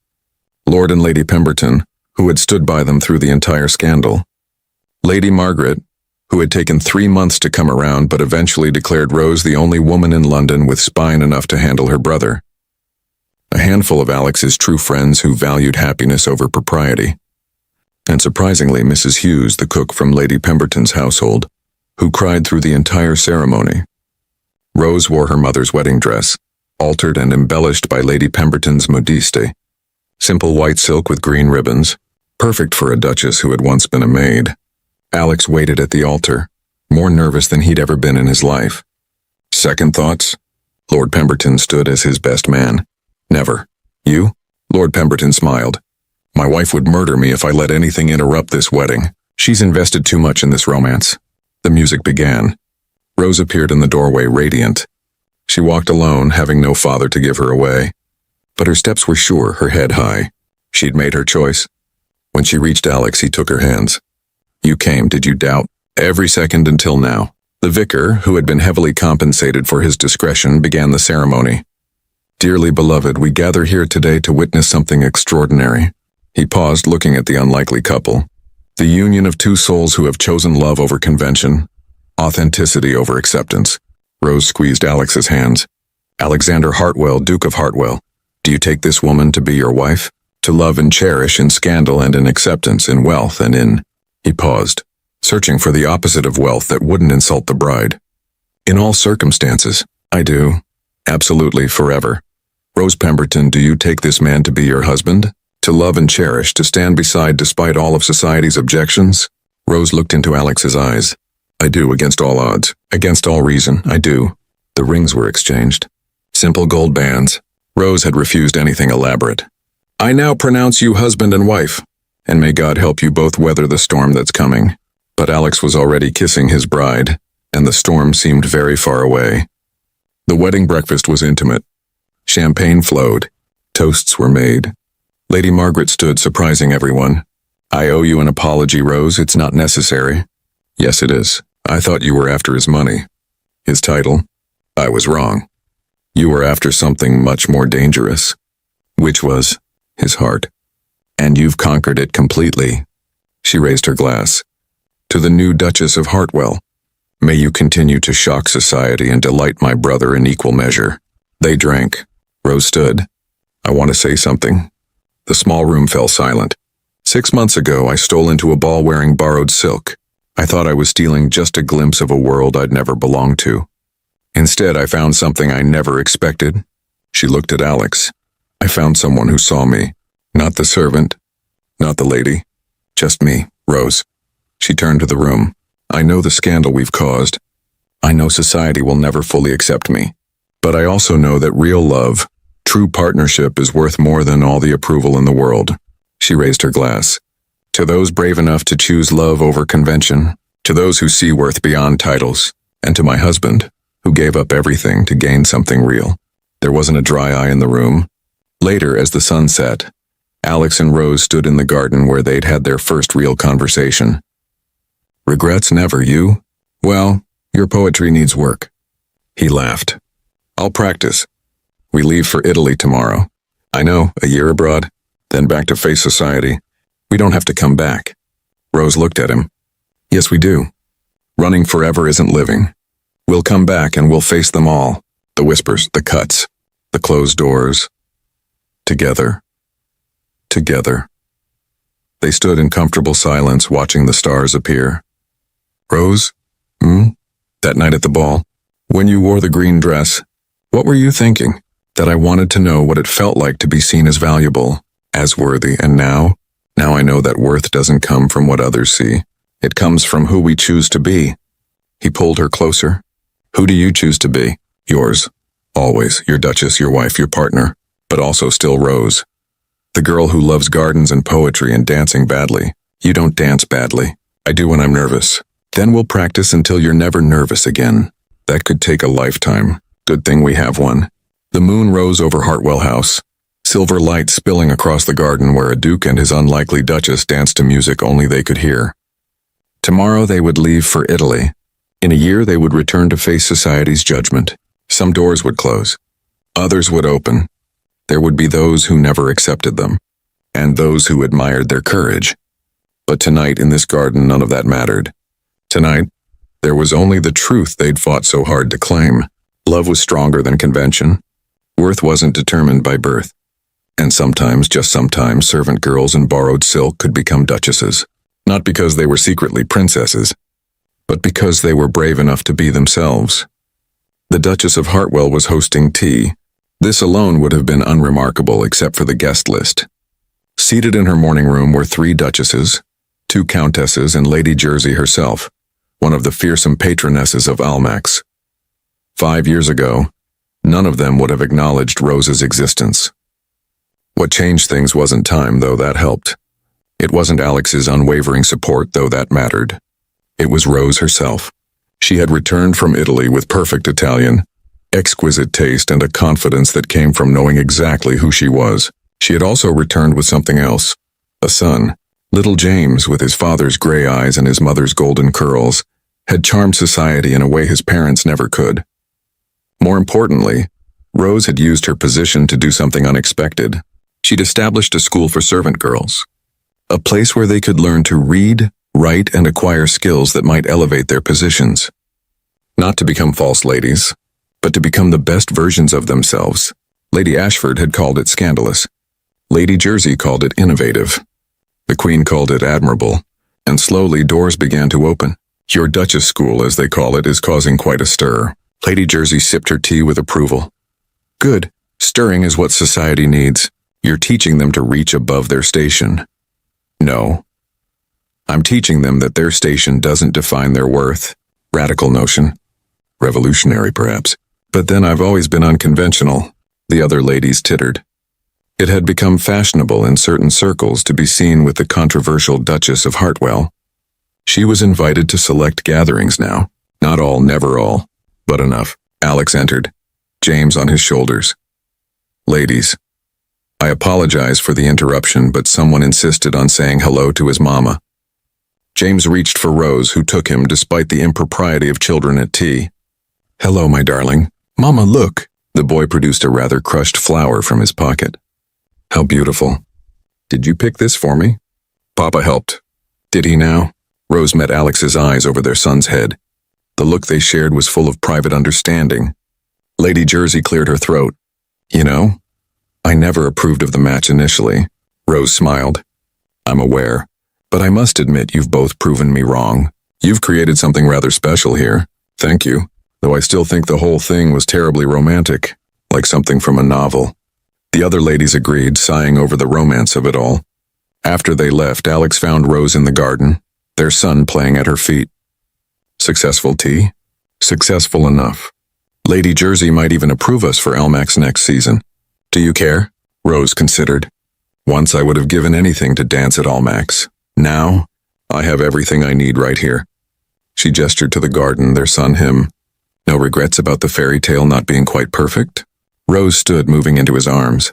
Lord and Lady Pemberton, who had stood by them through the entire scandal. Lady Margaret, who had taken 3 months to come around but eventually declared Rose the only woman in London with spine enough to handle her brother. A handful of Alex's true friends who valued happiness over propriety. And surprisingly, Mrs. Hughes, the cook from Lady Pemberton's household, who cried through the entire ceremony. Rose wore her mother's wedding dress, altered and embellished by Lady Pemberton's modiste. Simple white silk with green ribbons, perfect for a duchess who had once been a maid. Alex waited at the altar, more nervous than he'd ever been in his life. Second thoughts? Lord Pemberton stood as his best man. Never. You? Lord Pemberton smiled. My wife would murder me if I let anything interrupt this wedding. She's invested too much in this romance. The music began. Rose appeared in the doorway, radiant. She walked alone, having no father to give her away. But her steps were sure, her head high. She'd made her choice. When she reached Alex, he took her hands. You came, did you doubt? Every second until now. The vicar, who had been heavily compensated for his discretion, began the ceremony. Dearly beloved, we gather here today to witness something extraordinary. He paused, looking at the unlikely couple. The union of two souls who have chosen love over convention, authenticity over acceptance. Rose squeezed Alex's hands. Alexander Hartwell, Duke of Hartwell, do you take this woman to be your wife? To love and cherish in scandal and in acceptance, in wealth and in... He paused, searching for the opposite of wealth that wouldn't insult the bride. In all circumstances, I do. Absolutely, forever. Rose Pemberton, do you take this man to be your husband? To love and cherish, to stand beside despite all of society's objections? Rose looked into Alex's eyes. I do, against all odds, against all reason, I do. The rings were exchanged. Simple gold bands. Rose had refused anything elaborate. I now pronounce you husband and wife, and may God help you both weather the storm that's coming. But Alex was already kissing his bride, and the storm seemed very far away. The wedding breakfast was intimate. Champagne flowed. Toasts were made. Lady Margaret stood, surprising everyone. I owe you an apology, Rose. It's not necessary. Yes, it is. I thought you were after his money. His title? I was wrong. You were after something much more dangerous. Which was? His heart. And you've conquered it completely. She raised her glass. To the new Duchess of Hartwell. May you continue to shock society and delight my brother in equal measure. They drank. Rose stood. I want to say something. The small room fell silent. 6 months ago, I stole into a ball wearing borrowed silk. I thought I was stealing just a glimpse of a world I'd never belonged to. Instead, I found something I never expected. She looked at Alex. I found someone who saw me. Not the servant, not the lady. Just me, Rose. She turned to the room. I know the scandal we've caused. I know society will never fully accept me. But I also know that real love, true partnership is worth more than all the approval in the world. She raised her glass. To those brave enough to choose love over convention, to those who see worth beyond titles, and to my husband, who gave up everything to gain something real. There wasn't a dry eye in the room. Later, as the sun set, Alex and Rose stood in the garden where they'd had their first real conversation. Regrets never, you? Well, your poetry needs work. He laughed. I'll practice. We leave for Italy tomorrow. I know, a year abroad, then back to face society. We don't have to come back. Rose looked at him. Yes, we do. Running forever isn't living. We'll come back and we'll face them all. The whispers, the cuts, the closed doors. Together. Together. They stood in comfortable silence, watching the stars appear. Rose? That night at the ball, when you wore the green dress, what were you thinking? That I wanted to know what it felt like to be seen as valuable, as worthy, and now I know that worth doesn't come from what others see. It comes from who we choose to be. He pulled her closer. Who do you choose to be? Yours. Always. Your Duchess, your wife, your partner, but also still Rose. The girl who loves gardens and poetry and dancing badly. You don't dance badly. I do when I'm nervous. Then we'll practice until you're never nervous again. That could take a lifetime. Good thing we have one. The moon rose over Hartwell House, silver light spilling across the garden where a duke and his unlikely duchess danced to music only they could hear. Tomorrow they would leave for Italy. In a year they would return to face society's judgment. Some doors would close. Others would open. There would be those who never accepted them, and those who admired their courage. But tonight in this garden none of that mattered. Tonight, there was only the truth they'd fought so hard to claim. Love was stronger than convention. Worth wasn't determined by birth. And sometimes, just sometimes, servant girls in borrowed silk could become duchesses. Not because they were secretly princesses, but because they were brave enough to be themselves. The Duchess of Hartwell was hosting tea. This alone would have been unremarkable except for the guest list. Seated in her morning room were 3 duchesses, 2 countesses, and Lady Jersey herself, one of the fearsome patronesses of Almack's. 5 years ago, none of them would have acknowledged Rose's existence. What changed things wasn't time, though that helped. It wasn't Alex's unwavering support, though that mattered. It was Rose herself. She had returned from Italy with perfect Italian, exquisite taste, and a confidence that came from knowing exactly who she was. She had also returned with something else. A son. Little James, with his father's gray eyes and his mother's golden curls, had charmed society in a way his parents never could. More importantly, Rose had used her position to do something unexpected. She'd established a school for servant girls, a place where they could learn to read, write, and acquire skills that might elevate their positions. Not to become false ladies, but to become the best versions of themselves. Lady Ashford had called it scandalous. Lady Jersey called it innovative. The Queen called it admirable, and slowly doors began to open. Your Duchess School, as they call it, is causing quite a stir. Lady Jersey sipped her tea with approval. Good. Stirring is what society needs. You're teaching them to reach above their station. No. I'm teaching them that their station doesn't define their worth. Radical notion. Revolutionary, perhaps. But then I've always been unconventional. The other ladies tittered. It had become fashionable in certain circles to be seen with the controversial Duchess of Hartwell. She was invited to select gatherings now. Not all, never all, but enough. Alex entered, James on his shoulders. Ladies, I apologize for the interruption, but someone insisted on saying hello to his mama. James reached for Rose, who took him despite the impropriety of children at tea. Hello, my darling. Mama, look. The boy produced a rather crushed flower from his pocket. How beautiful. Did you pick this for me? Papa helped. Did he now? Rose met Alex's eyes over their son's head. The look they shared was full of private understanding. Lady Jersey cleared her throat. You know, I never approved of the match initially. Rose smiled. I'm aware, but I must admit you've both proven me wrong. You've created something rather special here. Thank you, though I still think the whole thing was terribly romantic, like something from a novel. The other ladies agreed, sighing over the romance of it all. After they left, Alex found Rose in the garden. their son playing at her feet. Successful T? Successful enough. Lady Jersey might even approve us for Elmax next season. Do you care? Rose considered. Once I would have given anything to dance at Almax. Now, I have everything I need right here. She gestured to the garden, their son him. No regrets about the fairy tale not being quite perfect? Rose stood, moving into his arms.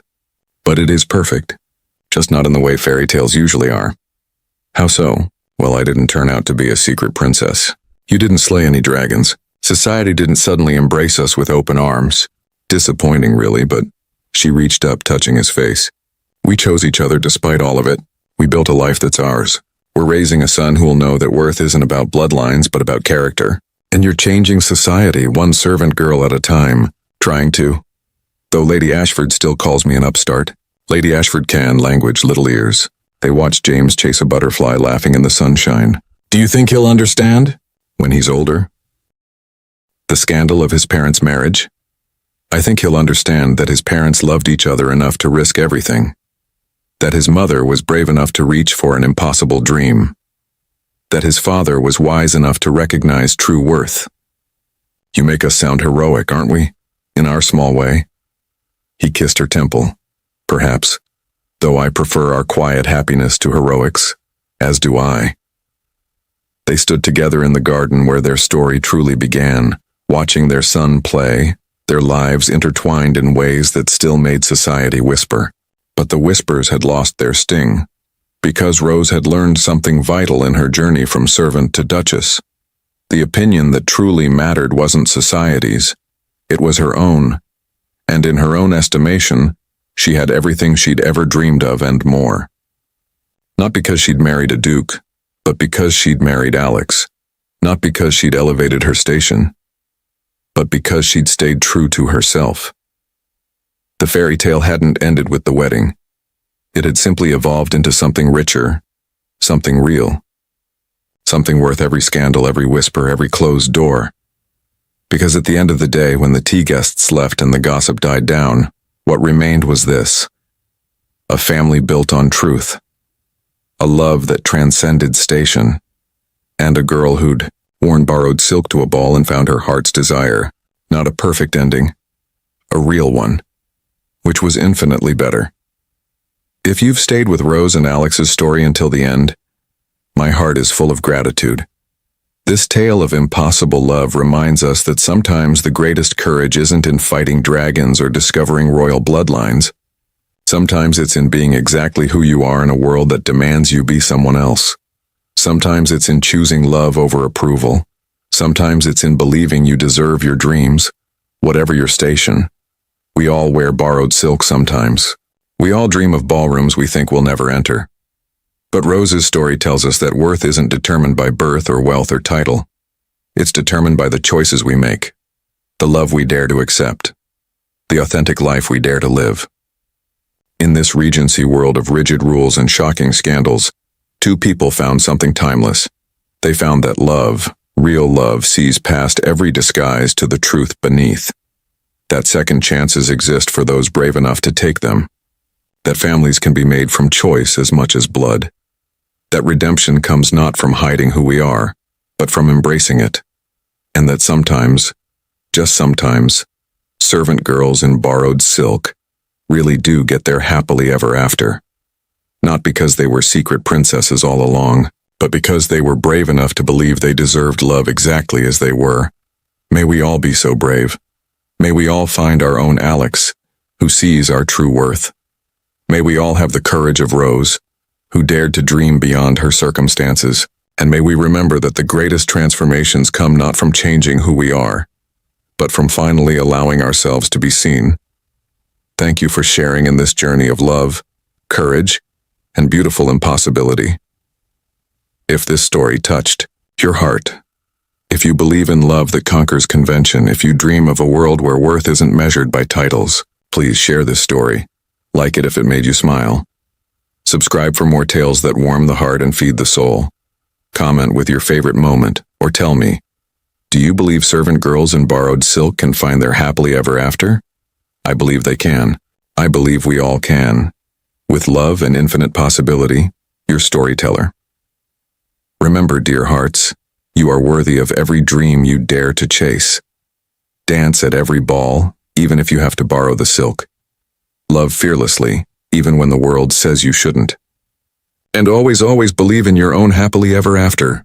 But it is perfect. Just not in the way fairy tales usually are. How so? Well, I didn't turn out to be a secret princess. You didn't slay any dragons. Society didn't suddenly embrace us with open arms. Disappointing, really, but she reached up, touching his face. We chose each other despite all of it. We built a life that's ours. We're raising a son who will know that worth isn't about bloodlines, but about character. And you're changing society, one servant girl at a time. Trying to. Though Lady Ashford still calls me an upstart. Lady Ashford can, language, little ears. They watched James chase a butterfly laughing in the sunshine. Do you think he'll understand? When he's older? The scandal of his parents' marriage? I think he'll understand that his parents loved each other enough to risk everything. That his mother was brave enough to reach for an impossible dream. That his father was wise enough to recognize true worth. You make us sound heroic, aren't we? In our small way. He kissed her temple. Perhaps. Though I prefer our quiet happiness to heroics. As do I. They stood together in the garden where their story truly began, watching their son play, their lives intertwined in ways that still made society whisper. But the whispers had lost their sting, because Rose had learned something vital in her journey from servant to duchess. The opinion that truly mattered wasn't society's, it was her own, and in her own estimation, she had everything she'd ever dreamed of and more. Not because she'd married a duke, but because she'd married Alex. Not because she'd elevated her station, but because she'd stayed true to herself. The fairy tale hadn't ended with the wedding. It had simply evolved into something richer, something real. Something worth every scandal, every whisper, every closed door. Because at the end of the day, when the tea guests left and the gossip died down, what remained was this. A family built on truth. A love that transcended station. And a girl who'd worn borrowed silk to a ball and found her heart's desire. Not a perfect ending. A real one. Which was infinitely better. If you've stayed with Rose and Alex's story until the end, my heart is full of gratitude. This tale of impossible love reminds us that sometimes the greatest courage isn't in fighting dragons or discovering royal bloodlines. Sometimes it's in being exactly who you are in a world that demands you be someone else. Sometimes it's in choosing love over approval. Sometimes it's in believing you deserve your dreams, whatever your station. We all wear borrowed silk sometimes. We all dream of ballrooms we think we'll never enter. But Rose's story tells us that worth isn't determined by birth or wealth or title. It's determined by the choices we make, the love we dare to accept, the authentic life we dare to live. In this Regency world of rigid rules and shocking scandals, two people found something timeless. They found that love, real love, sees past every disguise to the truth beneath. That second chances exist for those brave enough to take them. That families can be made from choice as much as blood. That redemption comes not from hiding who we are, but from embracing it. And that sometimes, just sometimes, servant girls in borrowed silk really do get their happily ever after. Not because they were secret princesses all along, but because they were brave enough to believe they deserved love exactly as they were. May we all be so brave. May we all find our own Alex, who sees our true worth. May we all have the courage of Rose, who dared to dream beyond her circumstances, and may we remember that the greatest transformations come not from changing who we are, but from finally allowing ourselves to be seen. Thank you for sharing in this journey of love, courage, and beautiful impossibility. If this story touched your heart, if you believe in love that conquers convention, if you dream of a world where worth isn't measured by titles, please share this story. Like it if it made you smile. Subscribe for more tales that warm the heart and feed the soul. Comment with your favorite moment, or tell me, do you believe servant girls in borrowed silk can find their happily ever after? I believe they can. I believe we all can. With love and infinite possibility, your storyteller. Remember, dear hearts, you are worthy of every dream you dare to chase. Dance at every ball, even if you have to borrow the silk. Love fearlessly, even when the world says you shouldn't. And always, always believe in your own happily ever after.